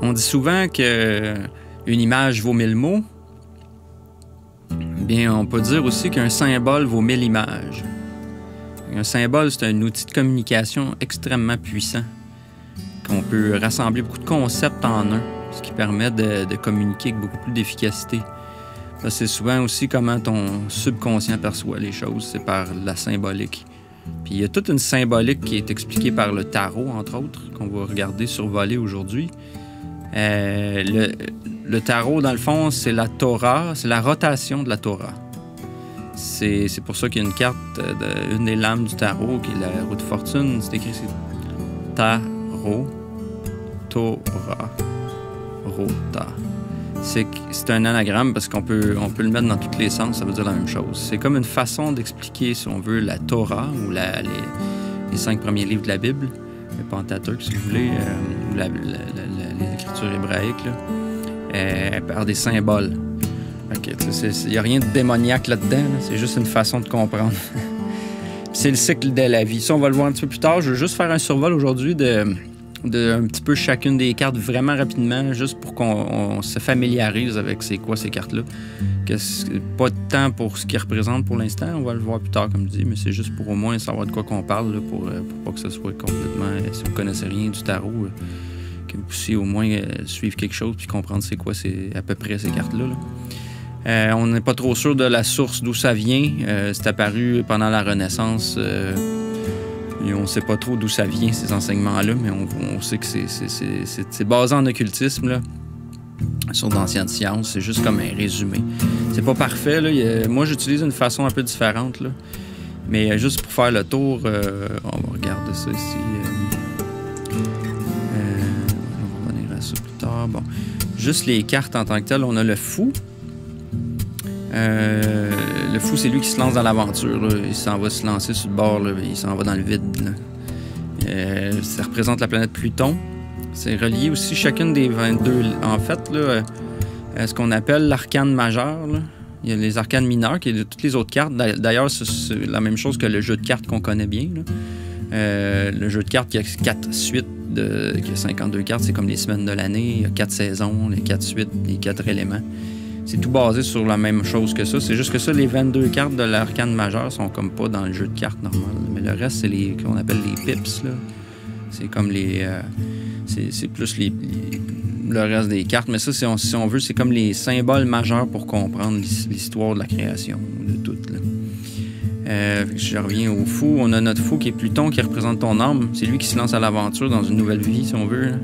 On dit souvent que une image vaut 1000 mots. Bien, on peut dire aussi qu'un symbole vaut 1000 images. Un symbole, c'est un outil de communication extrêmement puissant, qu'on peut rassembler beaucoup de concepts en un, ce qui permet de communiquer avec beaucoup plus d'efficacité. C'est souvent aussi comment ton subconscient perçoit les choses, c'est par la symbolique. Puis il y a toute une symbolique qui est expliquée par le tarot, entre autres, qu'on va regarder survoler aujourd'hui. Le tarot, dans le fond, c'est la Torah, c'est la rotation de la Torah. C'est pour ça qu'il y a une carte, une des lames du tarot, qui est la roue de fortune. C'est écrit, c'est Tarot, Torah, Rota. C'est un anagramme parce qu'on peut le mettre dans tous les sens, ça veut dire la même chose. C'est comme une façon d'expliquer, si on veut, la Torah, ou les 5 premiers livres de la Bible, le Pentateuque, si vous voulez, ou l'écriture hébraïque, là, par des symboles. Il n'y a rien de démoniaque là-dedans, là. C'est juste une façon de comprendre. C'est le cycle de la vie. Ça, on va le voir un petit peu plus tard. Je veux juste faire un survol aujourd'hui de un petit peu chacune des cartes vraiment rapidement, juste pour qu'on se familiarise avec c'est quoi ces cartes-là. Pas de temps pour ce qu'ils représentent pour l'instant, on va le voir plus tard, comme je dis, mais c'est juste pour au moins savoir de quoi qu'on parle, là, pour pas que ce soit complètement... Si vous ne connaissez rien du tarot, que vous puissiez au moins suivre quelque chose puis comprendre c'est quoi à peu près ces cartes-là. Là. On n'est pas trop sûr de la source d'où ça vient. C'est apparu pendant la Renaissance... Et on ne sait pas trop d'où ça vient, ces enseignements-là, mais on sait que c'est basé en occultisme, là, sur d'anciennes sciences. C'est juste comme un résumé. C'est pas parfait, là. Moi, j'utilise une façon un peu différente, là. Mais juste pour faire le tour, on va regarder ça ici. On va revenir à ça plus tard. Bon. Juste les cartes en tant que telles, on a le fou. Le fou, c'est lui qui se lance dans l'aventure. Il s'en va se lancer sur le bord, là. Il s'en va dans le vide. Ça représente la planète Pluton. C'est relié aussi chacune des 22... En fait, là, ce qu'on appelle l'arcane majeur. Là. Il y a les arcanes mineurs, qui est de toutes les autres cartes. D'ailleurs, c'est la même chose que le jeu de cartes qu'on connaît bien. Là. Le jeu de cartes, il y a 4 suites, qui a 52 cartes. C'est comme les semaines de l'année. Il y a 4 saisons, les 4 suites, les 4 éléments. C'est tout basé sur la même chose que ça. C'est juste que ça, les 22 cartes de l'arcane majeur sont comme pas dans le jeu de cartes normal. Mais le reste, c'est les qu'on appelle les pips, là. C'est comme les... c'est plus le reste des cartes. Mais ça, si on veut, c'est comme les symboles majeurs pour comprendre l'histoire de la création, de tout, là. Je reviens au fou. On a notre fou qui est Pluton, qui représente ton âme. C'est lui qui se lance à l'aventure dans une nouvelle vie, si on veut, là.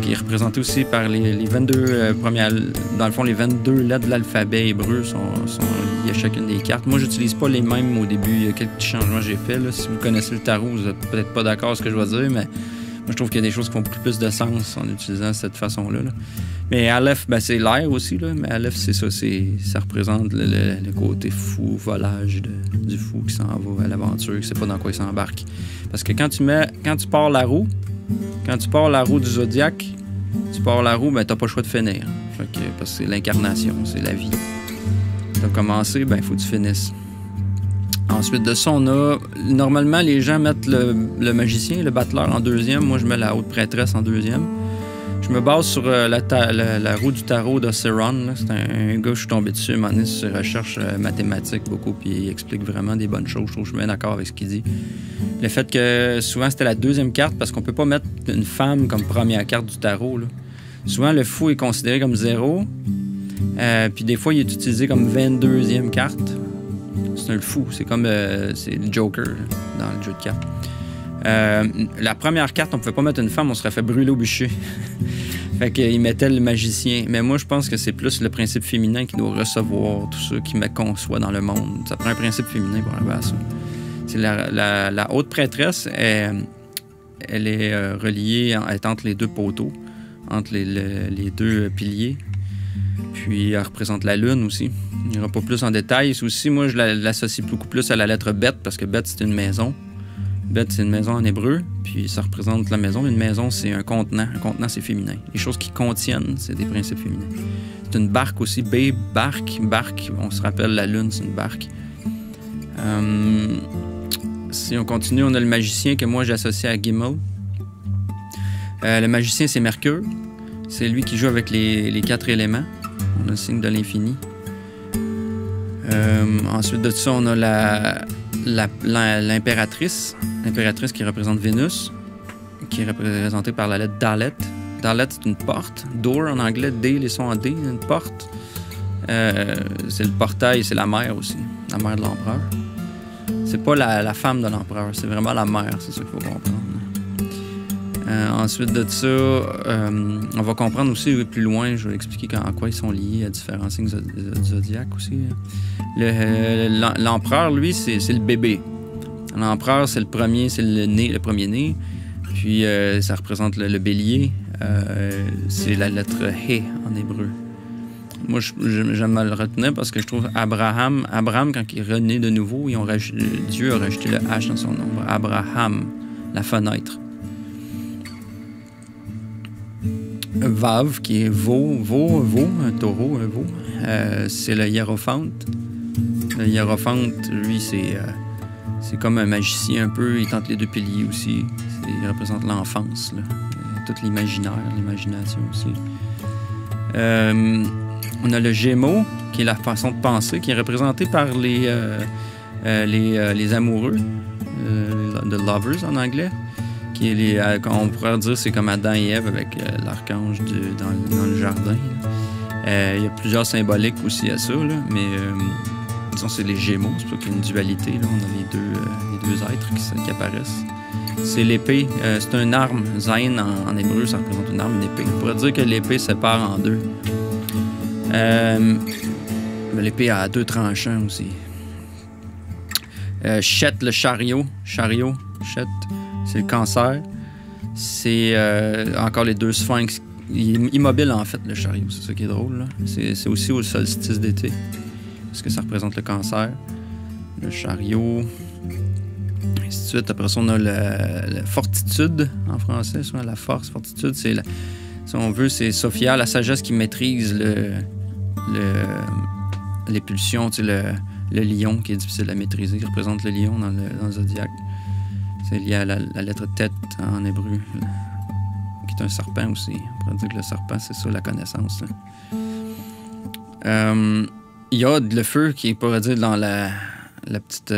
Qui est représenté aussi par les 22 premières... Dans le fond, les 22 lettres de l'alphabet hébreu sont liées à chacune des cartes. Moi, j'utilise pas les mêmes au début. Il y a quelques petits changements que j'ai faits. Là. Si vous connaissez le tarot, vous n'êtes peut-être pas d'accord avec ce que je vais dire, mais moi, je trouve qu'il y a des choses qui font beaucoup plus de sens en utilisant cette façon-là. Là. Mais Aleph, ben, c'est l'air aussi. Là. Mais Aleph, c'est ça. Ça représente le côté fou, volage du fou qui s'en va à l'aventure, qui ne sait pas dans quoi il s'embarque. Parce que quand tu pars la roue, du zodiaque, tu pars la roue, ben t'as pas le choix de finir. Parce que c'est l'incarnation, c'est la vie. T'as commencé, ben il faut que tu finisses. Ensuite de ça, on a... Normalement, les gens mettent le magicien, le battleur en deuxième. Moi, je mets la haute prêtresse en deuxième. Je me base sur la roue du tarot d'Oceron. C'est un gars, je suis tombé dessus, un moment donné, sur ses recherches mathématiques beaucoup, puis il explique vraiment des bonnes choses. Je trouve que je suis bien d'accord avec ce qu'il dit. Le fait que souvent, c'était la deuxième carte, parce qu'on peut pas mettre une femme comme première carte du tarot, là. Souvent, le fou est considéré comme 0, puis des fois, il est utilisé comme 22e carte. C'est le fou, c'est comme c'est le Joker dans le jeu de cartes. La première carte, on ne pouvait pas mettre une femme, on serait fait brûler au bûcher. Fait qu'il mettait le magicien. Mais moi, je pense que c'est plus le principe féminin qui doit recevoir tout ça, qui me conçoit dans le monde. Ça prend un principe féminin pour arriver à ça. C'est la haute prêtresse, elle est reliée, elle est entre les deux poteaux, entre les deux piliers. Puis elle représente la lune aussi. Il n'y aura pas plus en détail. Aussi, moi, je l'associe beaucoup plus à la lettre Bet, parce que Bet, c'est une maison. Bet, c'est une maison en hébreu, puis ça représente la maison. Une maison, c'est un contenant. Un contenant, c'est féminin. Les choses qui contiennent, c'est des principes féminins. C'est une barque aussi. Barque, on se rappelle, la lune, c'est une barque. Si on continue, on a le magicien que moi, j'associe à Gimel. Le magicien, c'est Mercure. C'est lui qui joue avec les 4 éléments. On a le signe de l'infini. Ensuite de ça, on a l'impératrice. L'impératrice qui représente Vénus, qui est représentée par la lettre Dalet. Dalet, c'est une porte. Door en anglais, D, les sons en D, une porte. C'est le portail, c'est la mère aussi, la mère de l'empereur. C'est pas la femme de l'empereur, c'est vraiment la mère, c'est ça qu'il faut comprendre. Ensuite de ça, on va comprendre aussi plus loin, je vais expliquer en quoi ils sont liés à différents signes zodiaques aussi. L'empereur, lui, c'est le bébé. L'empereur, c'est le premier, c'est le premier-né. Puis ça représente le bélier. C'est la lettre He en hébreu. Moi, j'aime le retenir parce que je trouve Abraham, quand il est rené de nouveau, Dieu a rajouté le H dans son nom. Abraham, la fenêtre. Vav, qui est veau, un taureau, un veau. C'est le hiérophante. Le hiérophante, lui, c'est comme un magicien un peu. Il tente les 2 piliers aussi. Il représente l'enfance, tout l'imaginaire, l'imagination aussi. On a le Gémeaux, qui est la façon de penser, qui est représenté par les amoureux, the lovers en anglais, qui est on pourrait dire c'est comme Adam et Ève avec l'archange dans le jardin. Il y a plusieurs symboliques aussi à ça, là, mais disons c'est les Gémeaux, c'est pour qu'il y ait une dualité. Là, on a les deux êtres qui apparaissent. C'est l'épée, c'est une arme. Zayn en hébreu, ça représente une arme, une épée. On pourrait dire que l'épée se sépare en deux. L'épée a 2 tranchants aussi. Chet, le chariot. Chet, c'est le cancer. C'est encore les 2 sphinx. Il est immobile en fait, le chariot. C'est ça qui est drôle. Là. C'est aussi au solstice d'été. Parce que ça représente le cancer. Le chariot. Et ainsi de suite. Après ça, on a la fortitude en français. La force, fortitude, c'est si on veut, c'est Sophia, la sagesse qui maîtrise les pulsions, le lion qui est difficile à maîtriser, qui représente le lion dans le zodiaque. C'est lié à la lettre tête en hébreu, qui est un serpent aussi. On pourrait dire que le serpent, c'est ça, la connaissance. Il y a le feu qui est, pourrait dire, dans la petite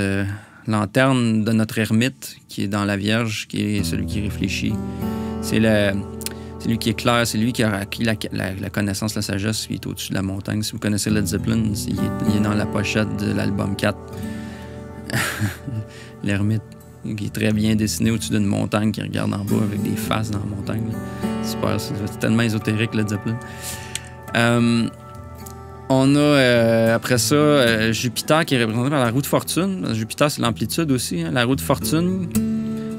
lanterne de notre ermite, qui est dans la Vierge, qui est celui qui réfléchit. C'est lui qui est clair, c'est lui qui a acquis la connaissance, la sagesse, il est au-dessus de la montagne. Si vous connaissez Led Zeppelin, il est dans la pochette de l'album 4. L'ermite, qui est très bien dessiné au-dessus d'une montagne, qui regarde en bas avec des faces dans la montagne. Super, c'est tellement ésotérique, Led Zeppelin. On a, après ça, Jupiter, qui est représenté par la roue de fortune. Jupiter, c'est l'amplitude aussi, hein, la roue de fortune,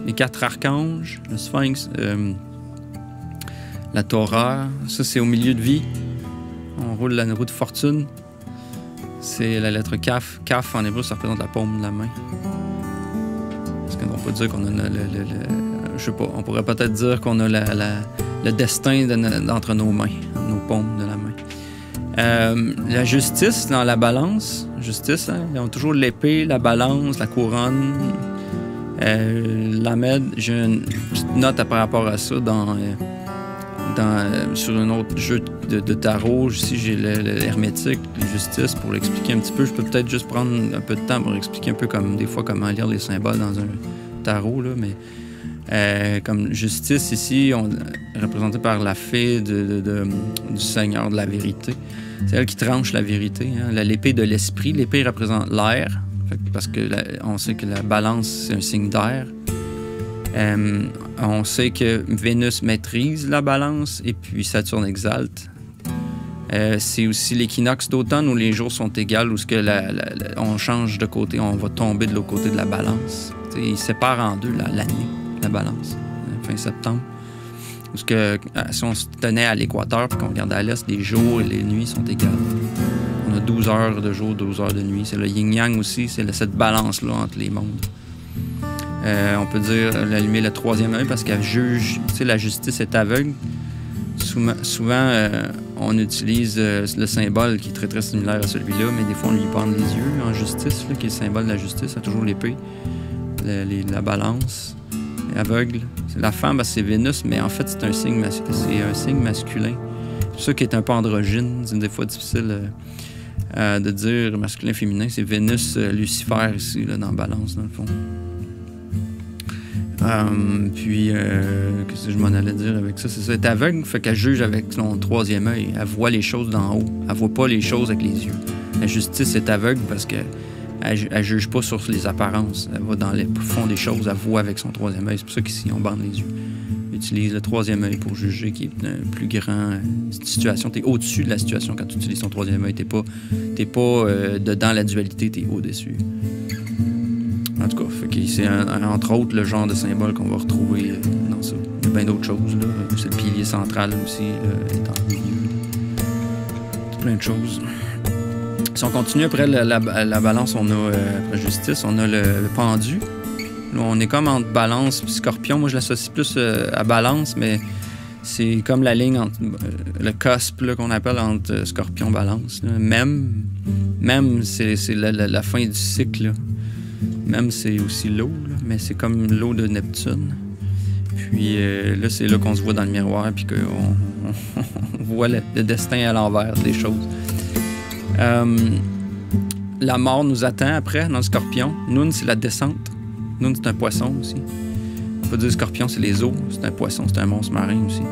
les 4 archanges, le sphinx, la Torah, ça c'est au milieu de vie. On roule la roue de fortune. C'est la lettre Kaf. Kaf en hébreu, ça représente la paume de la main. Parce qu'on peut dire qu'on a je sais pas, on pourrait peut-être dire qu'on a le destin d'entre nos mains, nos paumes de la main. La justice dans la balance. Justice, hein, ils ont toujours l'épée, la balance, la couronne. Lamed, j'ai une petite note par rapport à ça sur un autre jeu de tarot. Ici, j'ai l'hermétique, la justice, pour l'expliquer un petit peu. Je peux peut-être juste prendre un peu de temps pour expliquer un peu comme des fois comment lire les symboles dans un tarot, là, mais comme justice ici, représentée par la fée du Seigneur de la vérité. C'est elle qui tranche la vérité. Hein. L'épée de l'esprit. L'épée représente l'air, parce que on sait que la balance, c'est un signe d'air. On sait que Vénus maîtrise la balance et puis Saturne exalte. C'est aussi l'équinoxe d'automne où les jours sont égaux, où on change de côté, on va tomber de l'autre côté de la balance. T'sais, il sépare en deux l'année, la balance, fin septembre. Parce que si on se tenait à l'équateur et qu'on regardait à l'est, les jours et les nuits sont égales. On a 12 heures de jour, 12 heures de nuit. C'est le yin-yang aussi, c'est cette balance-là entre les mondes. On peut dire allumer le 3e œil parce qu'elle juge, tu sais, la justice est aveugle. Souvent, on utilise le symbole qui est très très similaire à celui-là, mais des fois on lui bande les yeux en justice, là, qui est le symbole de la justice, c'est toujours l'épée, la balance. c'est aveugle. La femme, c'est Vénus, mais en fait, c'est un signe masculin. C'est ça qui est un peu androgyne. C'est des fois difficile de dire masculin-féminin. C'est Vénus-Lucifer ici, là, dans Balance, dans le fond. Qu'est-ce que je m'en allais dire avec ça? C'est ça, elle est aveugle, fait qu'elle juge avec son troisième œil. Elle voit les choses d'en haut. Elle voit pas les choses avec les yeux. La justice est aveugle parce que elle juge pas sur les apparences. Elle va dans le fond des choses, elle voit avec son troisième œil. C'est pour ça qu'ici, on bande les yeux. Elle utilise le troisième œil pour juger, qui est un plus grand situation. T'es au-dessus de la situation quand tu utilises ton troisième œil. T'es pas dedans la dualité, t'es au-dessus. En tout cas, c'est entre autres le genre de symbole qu'on va retrouver dans ça. Il y a bien d'autres choses. Là. C'est le pilier central aussi, là, est dans le milieu. C'est plein de choses. Si on continue après la balance, on a après justice, on a le pendu. Là, on est comme entre balance et scorpion. Moi, je l'associe plus à balance, mais c'est comme la ligne entre le cusp qu'on appelle entre scorpion et balance. Là. Même c'est la fin du cycle. Là. Même c'est aussi l'eau, mais c'est comme l'eau de Neptune. Puis là, c'est là qu'on se voit dans le miroir puis qu'on voit le destin à l'envers des choses. La mort nous attend après dans le scorpion. Noun, c'est la descente. Noun, c'est un poisson aussi. On peut dire scorpion, c'est les eaux. C'est un poisson, c'est un monstre marin aussi.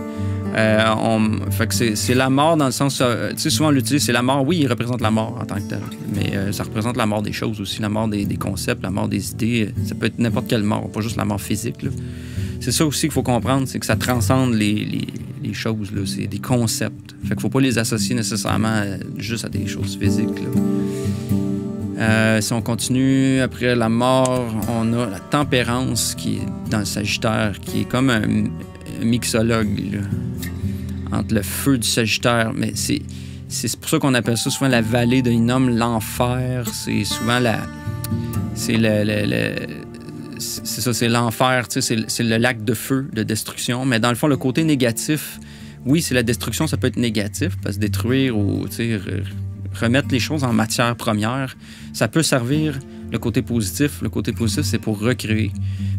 Fait que c'est la mort dans le sens... tu sais, souvent on l'utilise, c'est la mort. Oui, il représente la mort en tant que tel. Mais ça représente la mort des choses aussi, la mort des concepts, la mort des idées. Ça peut être n'importe quelle mort, pas juste la mort physique. Là. C'est ça aussi qu'il faut comprendre, c'est que ça transcende les choses. Là. C'est des concepts. Fait qu'il faut pas les associer nécessairement juste à des choses physiques. Là. Si on continue, après la mort, on a la tempérance qui est dans le Sagittaire, qui est comme un mixologue là, entre le feu du Sagittaire. Mais c'est pour ça qu'on appelle ça souvent la vallée de Hinnom, l'enfer. C'est souvent c'est ça, c'est l'enfer, tu sais, c'est le lac de feu, de destruction. Mais dans le fond, le côté négatif, oui, c'est la destruction, ça peut être négatif, parce que détruire ou, tu sais, remettre les choses en matière première, ça peut servir le côté positif. Le côté positif, c'est pour recréer.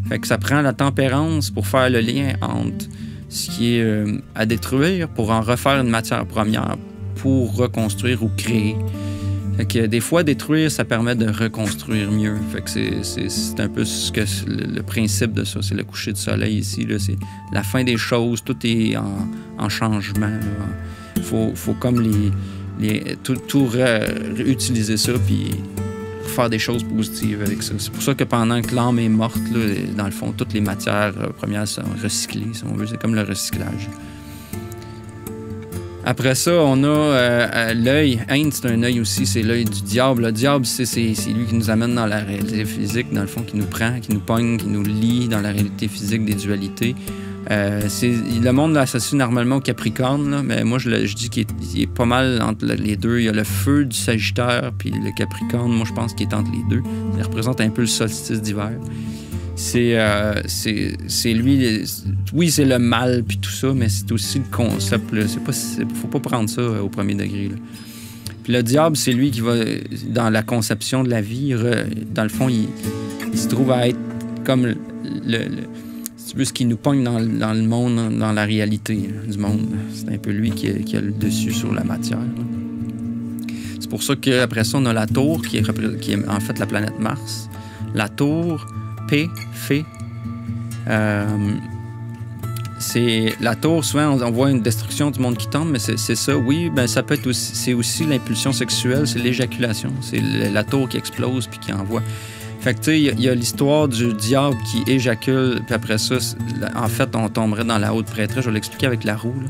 Fait que ça prend la tempérance pour faire le lien entre ce qui est à détruire pour en refaire une matière première pour reconstruire ou créer. Fait que des fois, détruire, ça permet de reconstruire mieux. Fait que c'est un peu ce que le principe de ça. C'est le coucher du soleil ici. Là. C'est la fin des choses. Tout est en changement. Il faut comme tout réutiliser ça puis faire des choses positives avec ça. C'est pour ça que pendant que l'âme est morte, là, dans le fond, toutes les matières premières sont recyclées, si on veut. C'est comme le recyclage. Après ça, on a l'œil. Inde, c'est un œil aussi, c'est l'œil du diable. Le diable, c'est lui qui nous amène dans la réalité physique, dans le fond, qui nous prend, qui nous pogne, qui nous lie dans la réalité physique des dualités. Le monde l'associe normalement au Capricorne, là, mais moi, je dis qu'il est pas mal entre les deux. Il y a le feu du Sagittaire, puis le Capricorne, moi, je pense qu'il est entre les deux. Il représente un peu le solstice d'hiver. C'est lui... Oui, c'est le mal, puis tout ça, mais c'est aussi le concept. Faut pas prendre ça au premier degré. Là. Puis le diable, c'est lui qui va, dans la conception de la vie, dans le fond, il se trouve à être comme si tu veux, ce qui nous pogne dans le monde, dans la réalité là, du monde. C'est un peu lui qui a le dessus sur la matière. Là. C'est pour ça qu'après ça, on a la tour, qui est en fait la planète Mars. La tour... Fée. C'est la tour, souvent on voit une destruction du monde qui tombe, mais c'est ça, oui, ben ça peut être aussi, c'est aussi l'impulsion sexuelle, c'est l'éjaculation, c'est la tour qui explose puis qui envoie. Fait que tu sais, il y a l'histoire du diable qui éjacule, puis après ça, en fait, on tomberait dans la haute prêtresse. Je vais l'expliquer avec la roue, là.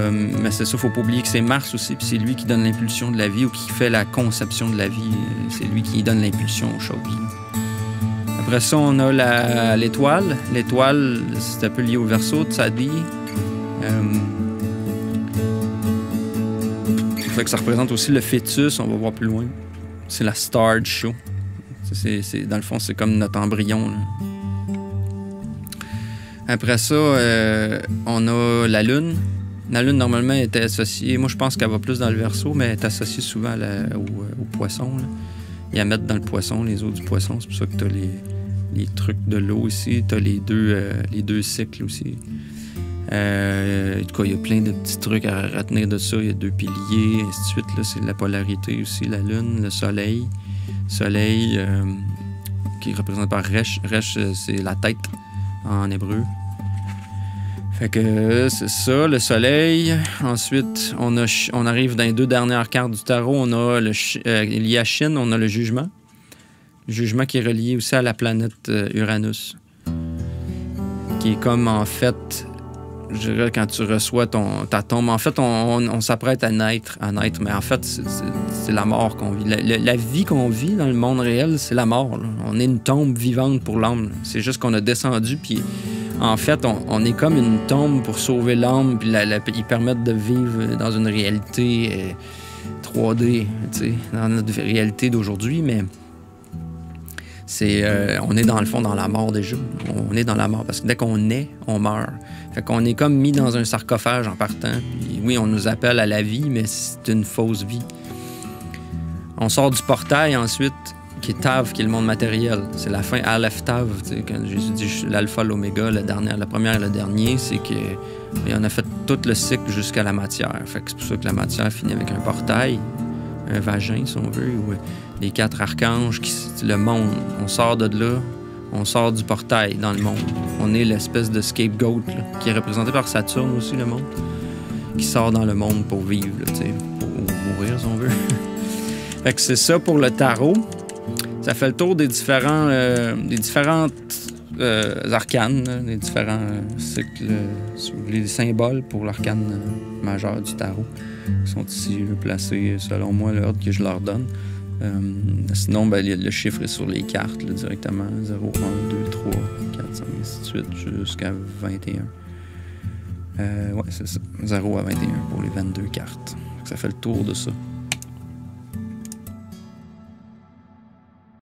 Mais c'est ça, faut pas oublier que c'est Mars aussi, puis c'est lui qui donne l'impulsion de la vie ou qui fait la conception de la vie. C'est lui qui donne l'impulsion aux choses. Là. Après ça, on a l'étoile. L'étoile, c'est un peu lié au Verseau de Tzadi. Fait que ça représente aussi le fœtus, on va voir plus loin. C'est la star du show. Dans le fond, c'est comme notre embryon. Là. Après ça, on a la Lune. La Lune, normalement, était associée... Moi, je pense qu'elle va plus dans le Verseau, mais elle est associée souvent au Poisson. Là. Il y a à mettre dans le Poisson, les eaux du Poisson. C'est pour ça que tu as les trucs de l'eau ici. Tu as les deux cycles aussi. En tout cas, il y a plein de petits trucs à retenir de ça. Il y a 2 piliers, ainsi de suite. C'est la polarité aussi, la Lune, le Soleil. Soleil, qui est représenté par Resh. Resh, c'est la tête en hébreu. Fait que c'est ça, le Soleil. Ensuite, on arrive dans les 2 dernières cartes du tarot. On a l'Yashin, on a le Jugement. Le Jugement qui est relié aussi à la planète Uranus. Qui est comme, en fait, je dirais, quand tu reçois ta tombe, en fait, on s'apprête à naître, mais en fait, c'est la mort qu'on vit. La vie qu'on vit dans le monde réel, c'est la mort, là. On est une tombe vivante pour l'âme. C'est juste qu'on a descendu, puis en fait, on est comme une tombe pour sauver l'âme, puis ils permettent de vivre dans une réalité 3D, tu sais, dans notre réalité d'aujourd'hui, mais on est dans le fond dans la mort déjà. On est dans la mort, parce que dès qu'on naît, on meurt. Fait qu'on est comme mis dans un sarcophage en partant. Puis oui, on nous appelle à la vie, mais c'est une fausse vie. On sort du portail ensuite, qui est Tav, qui est le monde matériel. C'est la fin Aleph Tav. Quand Jésus dit l'alpha, l'oméga, la première et le dernier, c'est qu'on a fait tout le cycle jusqu'à la matière. Fait que c'est pour ça que la matière finit avec un portail, un vagin, si on veut, ou les 4 archanges, le monde. On sort de là, on sort du portail dans le monde. On est l'espèce de scapegoat, là, qui est représenté par Saturne aussi, le monde, qui sort dans le monde pour vivre, là, pour mourir, si on veut. Fait que c'est ça pour le tarot. Ça fait le tour des différentes arcanes, là, des différents cycles, si vous voulez, des symboles pour l'arcane majeur du tarot, qui sont ici placés, selon moi, l'ordre que je leur donne. Sinon, le chiffre est sur les cartes là, directement. 0, 1, 2, 3, 4, 5, ainsi de suite, jusqu'à 21. Ouais, c'est ça. 0 à 21 pour les 22 cartes. Ça fait le tour de ça.